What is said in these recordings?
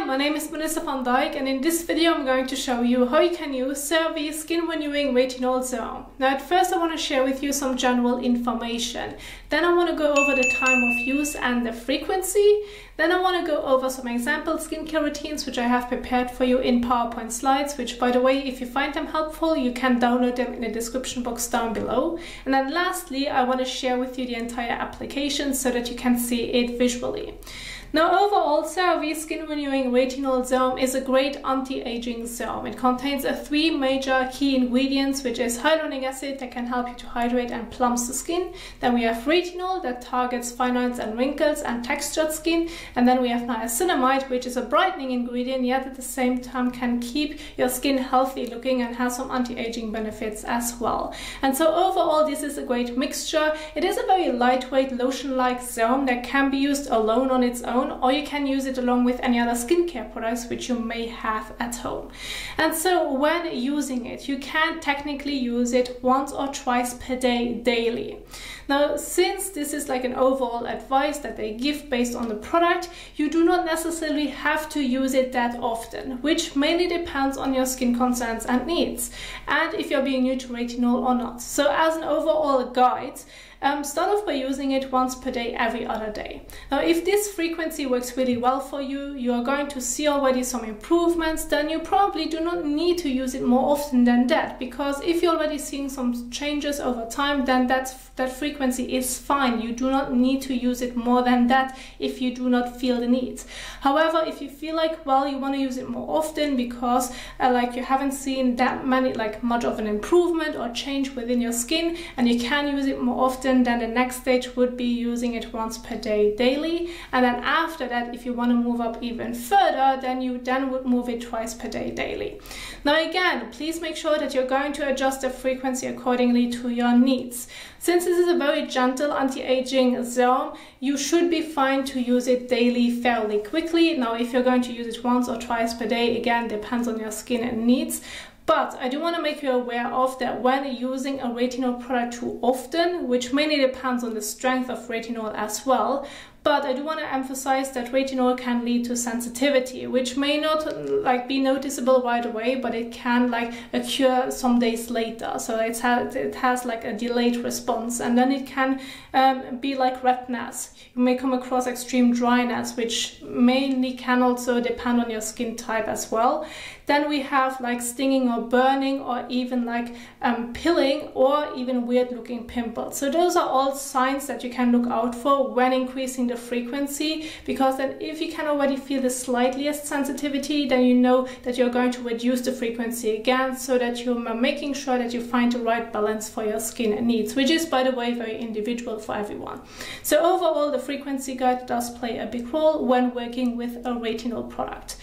my name is Melissa van Dijk, and in this video I'm going to show you how you can use CeraVe Skin Renewing Retinol Serum. Now at first I want to share with you some general information. Then I want to go over the time of use and the frequency. Then I want to go over some example skincare routines which I have prepared for you in PowerPoint slides, which by the way, if you find them helpful, you can download them in the description box down below. And then lastly, I want to share with you the entire application so that you can see it visually. Now overall, CeraVe Skin Renewing Retinol Serum is a great anti-aging serum. It contains three major key ingredients, which is hyaluronic acid that can help you to hydrate and plump the skin. Then we have retinol that targets fine lines and wrinkles and textured skin. And then we have niacinamide, which is a brightening ingredient, yet at the same time can keep your skin healthy looking and has some anti-aging benefits as well. And so overall, this is a great mixture. It is a very lightweight lotion-like serum that can be used alone on its own, or you can use it along with any other skincare products which you may have at home. And so when using it, you can technically use it once or twice per day daily. Now, since this is like an overall advice that they give based on the product, you do not necessarily have to use it that often, which mainly depends on your skin concerns and needs, and if you're being new to retinol or not. So as an overall guide, start off by using it once per day every other day. Now if this frequency works really well for you, you are going to see already some improvements, then you probably do not need to use it more often than that, because if you're already seeing some changes over time, then that frequency is fine. You do not need to use it more than that if you do not feel the need. However, if you feel like, well, you want to use it more often because like you haven't seen that much of an improvement or change within your skin, and you can use it more often, then the next stage would be using it once per day daily. And then after that, if you want to move up even further, then you would move it twice per day daily. Now again, please make sure that you're going to adjust the frequency accordingly to your needs. Since this is a very gentle anti-aging serum, you should be fine to use it daily fairly quickly. Now if you're going to use it once or twice per day, again, depends on your skin and needs. But I do want to make you aware of that when using a retinol product too often, which mainly depends on the strength of retinol as well, but I do want to emphasize that retinol can lead to sensitivity, which may not be noticeable right away, but it can occur some days later. So it has a delayed response, and then it can be like redness. You may come across extreme dryness, which mainly can also depend on your skin type as well. Then we have stinging or burning, or even pilling, or even weird looking pimples. So those are all signs that you can look out for when increasing the frequency, because then if you can already feel the slightest sensitivity, then you know that you're going to reduce the frequency again, so that you're making sure that you find the right balance for your skin needs, which is, by the way, very individual for everyone. So overall, the frequency guide does play a big role when working with a retinol product.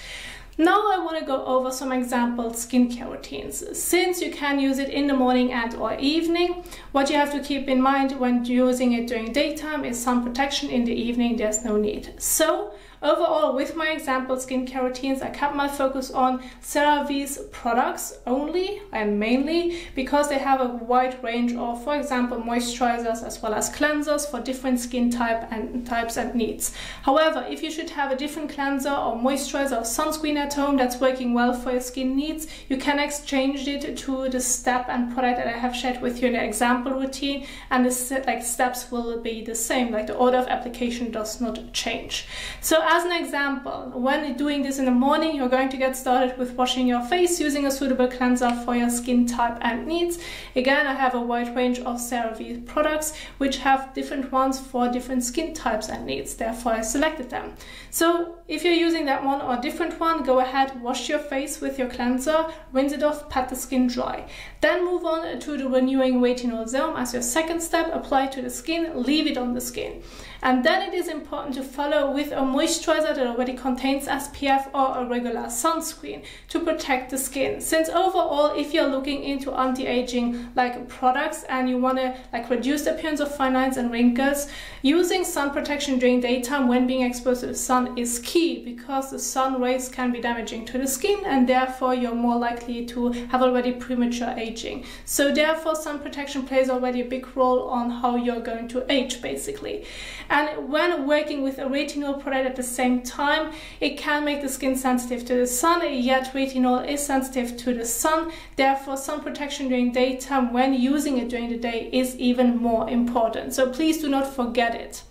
Now I want to go over some example skincare routines. Since you can use it in the morning and or evening, what you have to keep in mind when using it during daytime is sun protection. In the evening, there's no need. So overall, with my example skincare routines, I kept my focus on CeraVe's products only and mainly because they have a wide range of, for example, moisturizers as well as cleansers for different skin types and needs. However, if you should have a different cleanser or moisturizer or sunscreen at home that's working well for your skin needs, you can exchange it to the step and product that I have shared with you in the example routine, and the steps will be the same, the order of application does not change. So as an example, when doing this in the morning, you're going to get started with washing your face using a suitable cleanser for your skin type and needs. Again, I have a wide range of CeraVe products which have different ones for different skin types and needs, therefore I selected them. So if you're using that one or a different one, go ahead, wash your face with your cleanser, rinse it off, pat the skin dry. Then move on to the Renewing Retinol Serum as your second step. Apply to the skin, leave it on the skin. And then it is important to follow with a moisturizer that already contains SPF or a regular sunscreen to protect the skin. Since overall, if you're looking into anti-aging products and you want to reduce the appearance of fine lines and wrinkles, using sun protection during daytime when being exposed to the sun is key, because the sun rays can be damaging to the skin and therefore you're more likely to have already premature aging. So therefore sun protection plays already a big role on how you're going to age basically. And when working with a retinol product at the same time, it can make the skin sensitive to the sun, yet retinol is sensitive to the sun. Therefore, sun protection during daytime when using it during the day is even more important. So please do not forget it.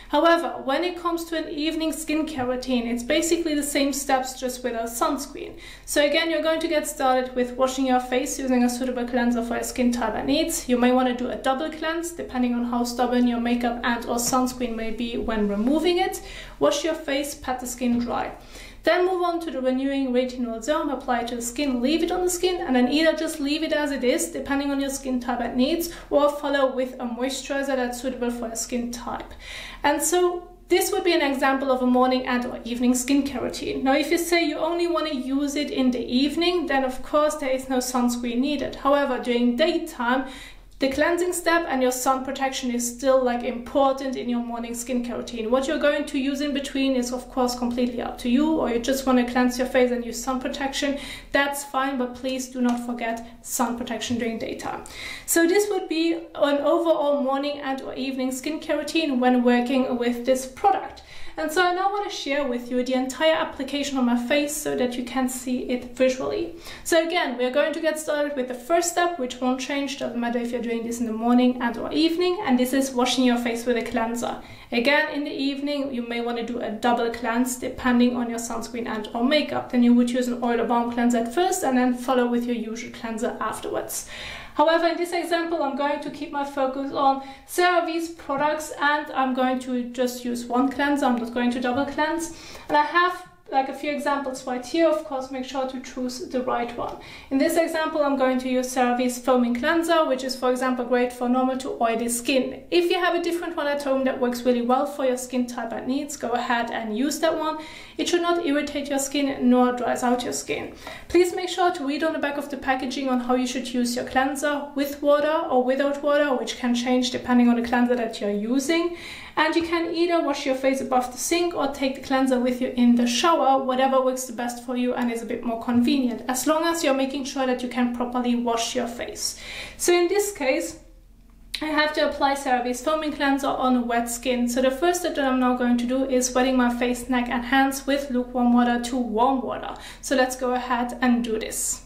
However, when it comes to an evening skincare routine, it's basically the same steps, just without sunscreen. So again, you're going to get started with washing your face using a suitable cleanser for your skin type and needs. You may want to do a double cleanse depending on how stubborn your makeup and or sunscreen may be when removing it. Wash your face, pat the skin dry. Then move on to the renewing retinol serum, apply it to the skin, leave it on the skin, and then either just leave it as it is, depending on your skin type and needs, or follow with a moisturizer that's suitable for your skin type. And so this would be an example of a morning and or evening skincare routine. Now, if you say you only want to use it in the evening, then of course there is no sunscreen needed. However, during daytime, the cleansing step and your sun protection is still important in your morning skincare routine. What you're going to use in between is of course completely up to you, or you just want to cleanse your face and use sun protection, that's fine, but please do not forget sun protection during daytime. So this would be an overall morning and or evening skincare routine when working with this product. And so I now want to share with you the entire application on my face so that you can see it visually. So again, we're going to get started with the first step, which won't change, doesn't matter if you're doing this in the morning and or evening, and this is washing your face with a cleanser. Again, in the evening, you may want to do a double cleanse depending on your sunscreen and or makeup. Then you would use an oil or balm cleanser at first and then follow with your usual cleanser afterwards. However, in this example, I'm going to keep my focus on CeraVe's products, and I'm going to just use one cleanser. I'm not going to double cleanse. And I have a few examples right here. Of course, make sure to choose the right one. In this example, I'm going to use CeraVe's foaming cleanser, which is, for example, great for normal to oily skin. If you have a different one at home that works really well for your skin type and needs, go ahead and use that one. It should not irritate your skin nor dries out your skin. Please make sure to read on the back of the packaging on how you should use your cleanser, with water or without water, which can change depending on the cleanser that you're using. And you can either wash your face above the sink or take the cleanser with you in the shower, whatever works the best for you and is a bit more convenient, as long as you're making sure that you can properly wash your face. So in this case, I have to apply CeraVe's foaming cleanser on wet skin. So the first step that I'm now going to do is wetting my face, neck and hands with lukewarm water to warm water. So let's go ahead and do this.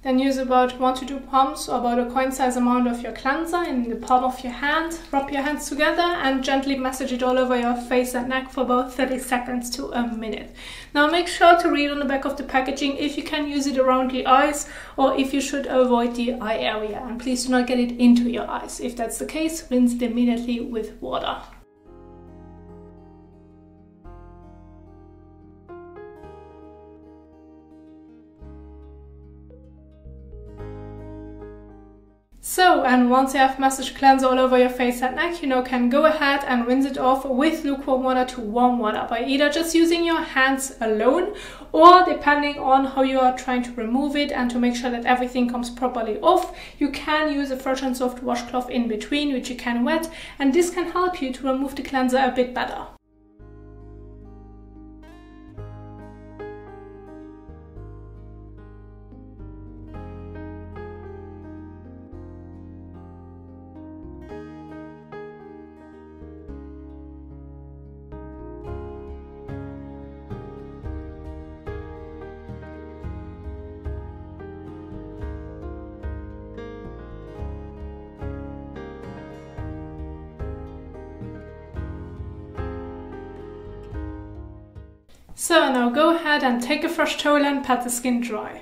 Then use about 1 to 2 pumps, or about a coin-size amount of your cleanser in the palm of your hand. Rub your hands together and gently massage it all over your face and neck for about 30 seconds to a minute. Now make sure to read on the back of the packaging if you can use it around the eyes or if you should avoid the eye area. And please do not get it into your eyes. If that's the case, rinse it immediately with water. So, and once you have massage cleanser all over your face and neck, you now can go ahead and rinse it off with lukewarm water to warm water by either just using your hands alone, or depending on how you are trying to remove it and to make sure that everything comes properly off, you can use a fresh and soft washcloth in between, which you can wet, and this can help you to remove the cleanser a bit better. So now go ahead and take a fresh towel and pat the skin dry.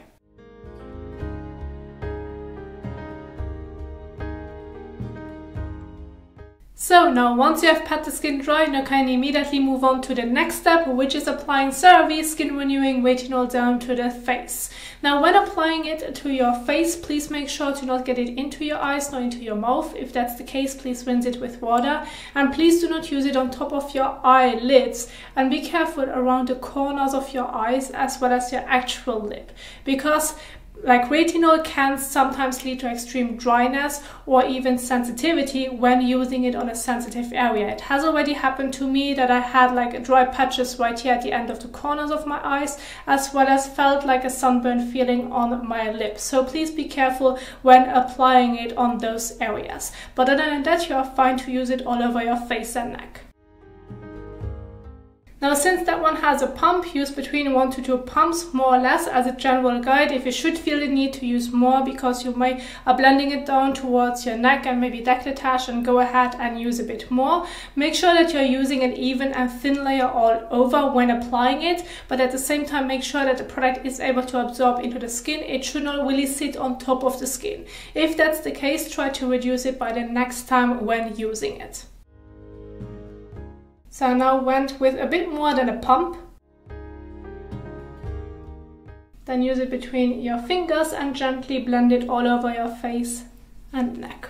So now once you have pat the skin dry, now can immediately move on to the next step, which is applying CeraVe Skin Renewing Retinol Serum to the face. Now when applying it to your face, please make sure to not get it into your eyes nor into your mouth. If that's the case, please rinse it with water, and please do not use it on top of your eyelids, and be careful around the corners of your eyes as well as your actual lip, because Like retinol can sometimes lead to extreme dryness or even sensitivity when using it on a sensitive area. It has already happened to me that I had like dry patches right here at the end of the corners of my eyes, as well as felt like a sunburn feeling on my lips. So please be careful when applying it on those areas. But other than that, you are fine to use it all over your face and neck. Now, since that one has a pump, use between 1 to 2 pumps more or less as a general guide. If you should feel the need to use more because you may are blending it down towards your neck and maybe décolletage, and go ahead and use a bit more. Make sure that you're using an even and thin layer all over when applying it, but at the same time make sure that the product is able to absorb into the skin. It should not really sit on top of the skin. If that's the case, try to reduce it by the next time when using it. So I now went with a bit more than a pump. Then use it between your fingers and gently blend it all over your face and neck.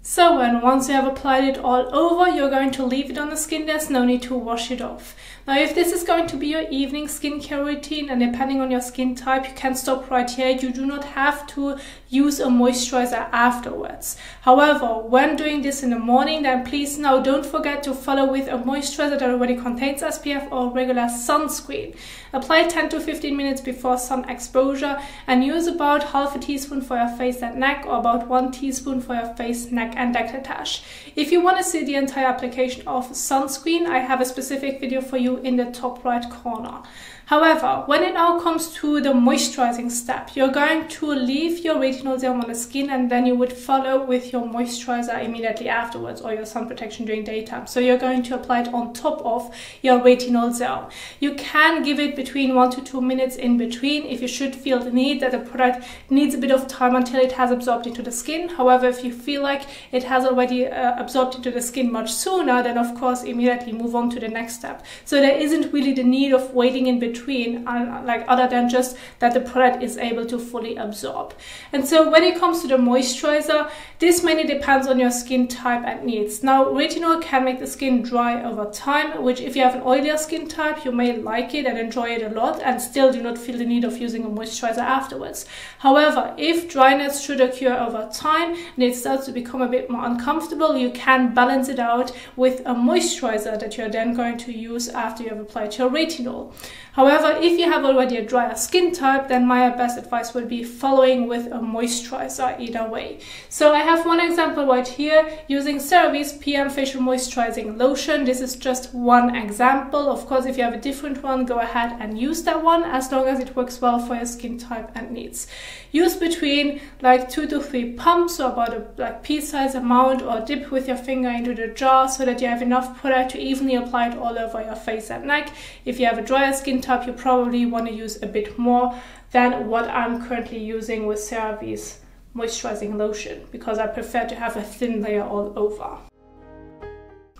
So once you have applied it all over, you're going to leave it on the skin. There's no need to wash it off. Now, if this is going to be your evening skincare routine, and depending on your skin type, you can stop right here. You do not have to use a moisturizer afterwards. However, when doing this in the morning, then please now don't forget to follow with a moisturizer that already contains SPF or regular sunscreen. Apply 10 to 15 minutes before sun exposure and use about half a teaspoon for your face and neck, or about 1 teaspoon for your face, neck and décolletage. If you want to see the entire application of sunscreen, I have a specific video for you in the top right corner. However, when it now comes to the moisturizing step, you're going to leave your retinol serum on the skin, and then you would follow with your moisturizer immediately afterwards, or your sun protection during daytime. So you're going to apply it on top of your retinol serum. You can give it between 1 to 2 minutes in between if you should feel the need that the product needs a bit of time until it has absorbed into the skin. However, if you feel like it has already absorbed into the skin much sooner, then of course immediately move on to the next step. So there isn't really the need of waiting in between, like other than just that the product is able to fully absorb. And so when it comes to the moisturizer, this mainly depends on your skin type and needs. Now, retinol can make the skin dry over time, which if you have an oilier skin type, you may like it and enjoy it a lot and still do not feel the need of using a moisturizer afterwards. However, if dryness should occur over time and it starts to become a bit more uncomfortable, you can balance it out with a moisturizer that you're then going to use after you have applied your retinol. However, if you have already a drier skin type, then my best advice would be following with a moisturizer either way. So I have one example right here using CeraVe's PM Facial Moisturizing Lotion. This is just one example. Of course, if you have a different one, go ahead and use that one as long as it works well for your skin type and needs. Use between like 2 to 3 pumps, so about a pea-sized amount, or dip with your finger into the jar so that you have enough product to evenly apply it all over your face and neck. If you have a drier skin type, you probably want to use a bit more than what I'm currently using with CeraVe's moisturizing lotion, because I prefer to have a thin layer all over.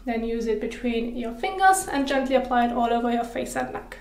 Then use it between your fingers and gently apply it all over your face and neck.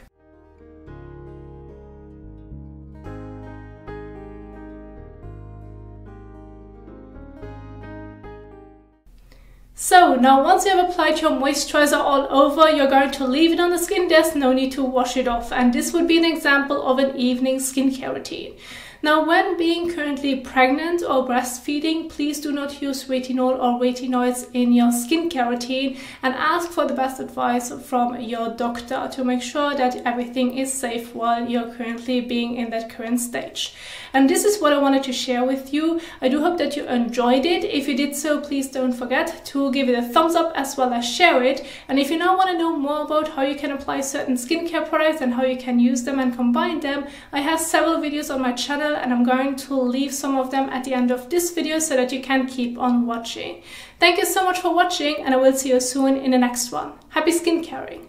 So now once you have applied your moisturizer all over, you're going to leave it on the skin. There's no need to wash it off. And this would be an example of an evening skincare routine. Now, when being currently pregnant or breastfeeding, please do not use retinol or retinoids in your skincare routine, and ask for the best advice from your doctor to make sure that everything is safe while you're currently being in that current stage. And this is what I wanted to share with you. I do hope that you enjoyed it. If you did so, please don't forget to give it a thumbs up as well as share it. And if you now want to know more about how you can apply certain skincare products and how you can use them and combine them, I have several videos on my channel, and I'm going to leave some of them at the end of this video so that you can keep on watching. Thank you so much for watching, and I will see you soon in the next one. Happy skincaring.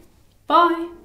Bye!